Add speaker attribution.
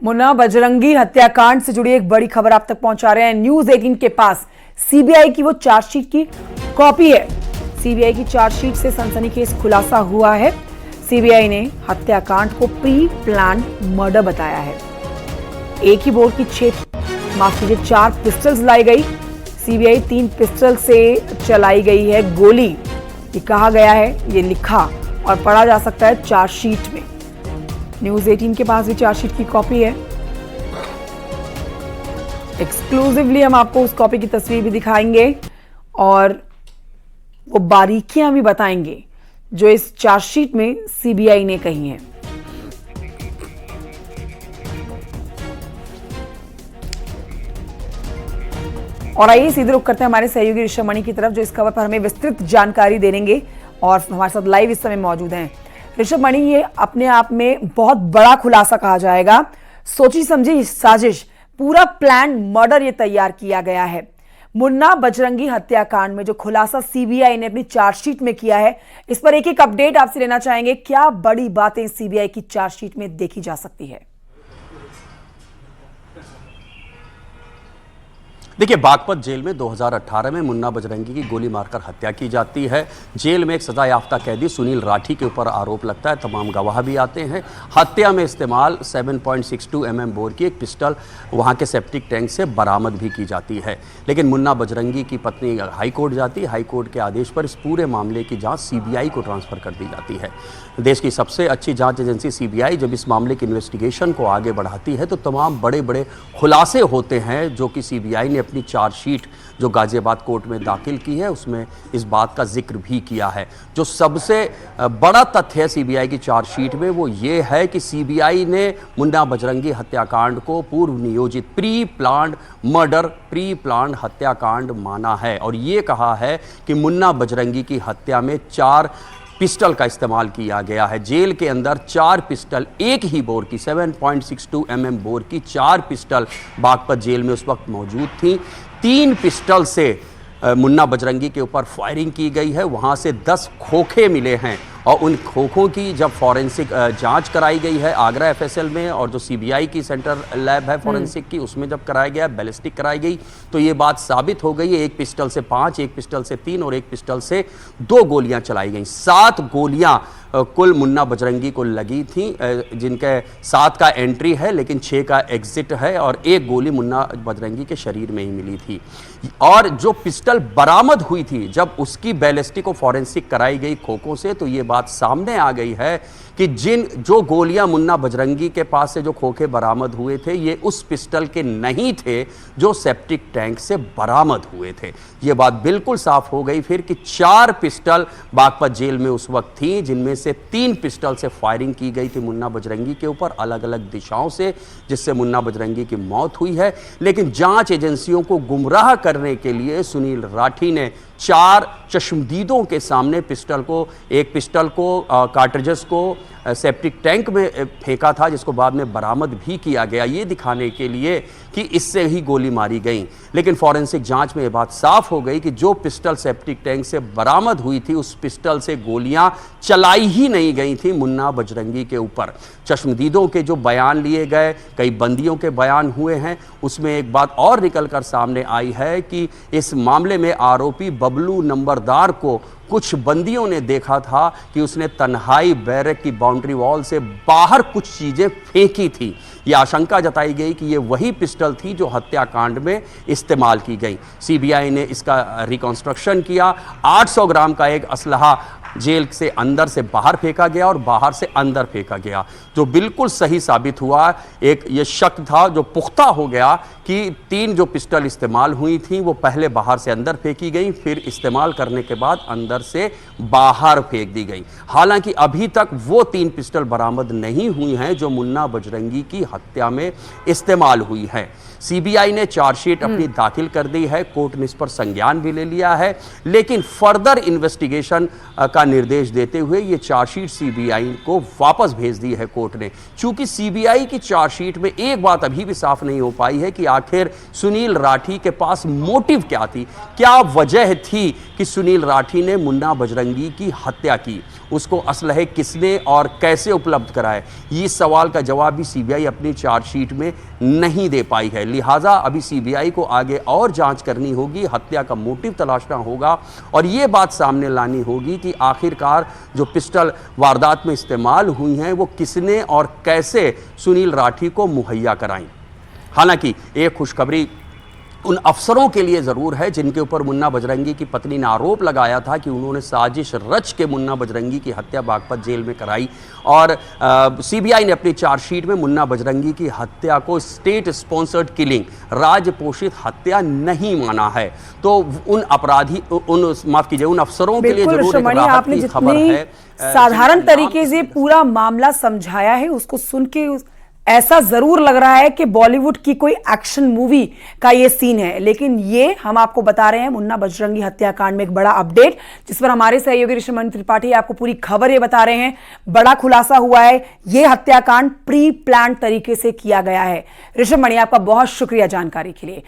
Speaker 1: मुन्ना बजरंगी हत्याकांड से जुड़ी एक बड़ी खबर आप तक पहुंचा रहे हैं। न्यूज 18 के पास सीबीआई की वो चार्जशीट की कॉपी है। सीबीआई की चार्जशीट से सनसनीखेज खुलासा हुआ है। सीबीआई ने हत्याकांड को प्री प्लान मर्डर बताया है। एक ही बोर की 4 पिस्टल्स लाई गई। सीबीआई 3 पिस्टल से चलाई गई है गोली, ये कहा गया है, ये लिखा और पढ़ा जा सकता है चार्जशीट में। न्यूज 18 के पास भी चार्जशीट की कॉपी है। एक्सक्लूसिवली हम आपको उस कॉपी की तस्वीर भी दिखाएंगे और वो बारीकियां भी बताएंगे जो इस चार्जशीट में सीबीआई ने कही हैं। और आइए सीधे रुख करते हैं हमारे सहयोगी ऋषभ मणि की तरफ, जो इस खबर पर हमें विस्तृत जानकारी दे देंगे और हमारे साथ लाइव इस समय मौजूद हैं। ऋषभ मणि, ये अपने आप में बहुत बड़ा खुलासा कहा जाएगा। सोची समझी साजिश, पूरा प्लान मर्डर ये तैयार किया गया है। मुन्ना बजरंगी हत्याकांड में जो खुलासा सीबीआई ने अपनी चार्जशीट में किया है, इस पर एक एक अपडेट आपसे लेना चाहेंगे। क्या बड़ी बातें सीबीआई की चार्जशीट में देखी जा सकती है?
Speaker 2: देखिए, बागपत जेल में 2018 में मुन्ना बजरंगी की गोली मारकर हत्या की जाती है। जेल में एक सजा याफ्ता कैदी सुनील राठी के ऊपर आरोप लगता है। तमाम गवाह भी आते हैं। हत्या में इस्तेमाल 7.62 mm बोर की एक पिस्टल वहां के सेप्टिक टैंक से बरामद भी की जाती है। लेकिन मुन्ना बजरंगी की पत्नी हाई कोर्ट जाती है। हाई कोर्ट के आदेश पर इस पूरे मामले की जाँच सीबीआई को ट्रांसफर कर दी जाती है। देश की सबसे अच्छी जाँच एजेंसी सीबीआई जब इस मामले की इन्वेस्टिगेशन को आगे बढ़ाती है तो तमाम बड़े बड़े खुलासे होते हैं, जो कि सीबीआई ने अपनी चार्जशीट जो गाजियाबाद कोर्ट में दाखिल की है उसमें इस बात का जिक्र भी किया है। जो सबसे बड़ा तथ्य है सीबीआई की चार्जशीट में वो ये है कि सीबीआई ने मुन्ना बजरंगी हत्याकांड को पूर्व नियोजित pre planned murder, pre planned हत्याकांड माना है और ये कहा है कि मुन्ना बजरंगी की हत्या में 4 पिस्टल का इस्तेमाल किया गया है। जेल के अंदर 4 पिस्टल, एक ही बोर की 7.62 mm बोर की 4 पिस्टल बागपत जेल में उस वक्त मौजूद थी। 3 पिस्टल से मुन्ना बजरंगी के ऊपर फायरिंग की गई है। वहां से 10 खोखे मिले हैं और उन खोखों की जब फॉरेंसिक जांच कराई गई है आगरा एफएसएल में, और जो सीबीआई की सेंटर लैब है फॉरेंसिक की, उसमें जब कराया गया, बैलिस्टिक कराई गई, तो ये बात साबित हो गई है। एक पिस्टल से 5, एक पिस्टल से 3 और एक पिस्टल से 2 गोलियां चलाई गई। 7 गोलियां कुल मुन्ना बजरंगी को लगी थी, जिनके 7 का एंट्री है लेकिन 6 का एग्जिट है और 1 गोली मुन्ना बजरंगी के शरीर में ही मिली थी। और जो पिस्टल बरामद हुई थी जब उसकी बैलिस्टिक और फॉरेंसिक कराई गई खोखों से, तो ये बात सामने आ गई है कि जो गोलियां मुन्ना बजरंगी के पास से जो खोखे बरामद हुए थे, ये उस पिस्टल के नहीं थे जो सेप्टिक टैंक से बरामद हुए थे। ये बात बिल्कुल साफ हो गई फिर कि 4 पिस्टल बागपत जेल में उस वक्त थी, जिनमें से 3 पिस्टल से फायरिंग की गई थी मुन्ना बजरंगी के ऊपर अलग अलग दिशाओं से, जिससे मुन्ना बजरंगी की मौत हुई है। लेकिन जांच एजेंसियों को गुमराह करने के लिए सुनील राठी ने 4 चश्मदीदों के सामने एक पिस्टल को कार्ट्रिजेस को सेप्टिक टैंक में फेंका था, जिसको बाद में बरामद भी किया गया, ये दिखाने के लिए कि इससे ही गोली मारी गई। लेकिन फॉरेंसिक जांच में ये बात साफ हो गई कि जो पिस्टल सेप्टिक टैंक से बरामद हुई थी, उस पिस्टल से गोलियां चलाई ही नहीं गई थी मुन्ना बजरंगी के ऊपर। चश्मदीदों के जो बयान लिए गए, कई बंदियों के बयान हुए हैं, उसमें एक बात और निकलकर सामने आई है कि इस मामले में आरोपी बबलू नंबरदार को कुछ बंदियों ने देखा था कि उसने तन्हाई बैरक की बाउंड्री वॉल से बाहर कुछ चीजें फेंकी थी। यह आशंका जताई गई कि यह वही पिस्टल थी जो हत्याकांड में इस्तेमाल की गई। सीबीआई ने इसका रिकंस्ट्रक्शन किया। 800 ग्राम का एक असलहा जेल से अंदर से बाहर फेंका गया और बाहर से अंदर फेंका गया, जो बिल्कुल सही साबित हुआ। एक ये शक था जो पुख्ता हो गया कि 3 जो पिस्टल इस्तेमाल हुई थी वो पहले बाहर से अंदर फेंकी गई, फिर इस्तेमाल करने के बाद अंदर से बाहर फेंक दी गई। हालांकि अभी तक वो 3 पिस्टल बरामद नहीं हुई हैं जो मुन्ना बजरंगी की हत्या में इस्तेमाल हुई है। सीबीआई ने चार्जशीट अपनी दाखिल कर दी है, कोर्ट ने इस पर संज्ञान भी ले लिया है, लेकिन फर्दर इन्वेस्टिगेशन का निर्देश देते हुए ये चार्जशीट सीबीआई को वापस भेज दी है कोर्ट ने। चूंकि सीबीआई की चार्जशीट में एक बात अभी भी साफ नहीं हो पाई है कि आखिर सुनील राठी के पास मोटिव क्या थी, क्या वजह थी कि सुनील राठी ने मुन्ना बजरंगी की हत्या की। उसको असलहे किसने और कैसे उपलब्ध कराए, इस सवाल का जवाब भी सीबीआई अपनी चार्जशीट में नहीं दे पाई है। लिहाजा अभी सीबीआई को आगे और जांच करनी होगी, हत्या का मोटिव तलाशना होगा और ये बात सामने लानी होगी कि आखिरकार जो पिस्टल वारदात में इस्तेमाल हुई हैं वो किसने और कैसे सुनील राठी को मुहैया कराई। हालांकि एक खुशखबरी उन अफसरों के लिए ज़रूर है जिनके ऊपर मुन्ना बजरंगी की पत्नी ने आरोप लगाया था कि उन्होंने साजिश रच के मुन्ना बजरंगी की हत्या बागपत जेल में कराई और सीबीआई ने अपनी चार्जशीट में मुन्ना बजरंगी की हत्या को स्टेट स्पॉन्सर्ड किलिंग, राज्य पोषित हत्या नहीं माना है। तो उन अपराधी माफ कीजिए, उन अफसरों के लिए जरूर एक राहत की खबर है।
Speaker 1: साधारण तरीके से पूरा मामला समझाया है, उसको सुन के ऐसा जरूर लग रहा है कि बॉलीवुड की कोई एक्शन मूवी का ये सीन है, लेकिन ये हम आपको बता रहे हैं मुन्ना बजरंगी हत्याकांड में एक बड़ा अपडेट, जिस पर हमारे सहयोगी ऋषिमणि त्रिपाठी आपको पूरी खबर ये बता रहे हैं। बड़ा खुलासा हुआ है, ये हत्याकांड प्री प्लान तरीके से किया गया है। ऋषिमणि, आपका बहुत शुक्रिया जानकारी के लिए।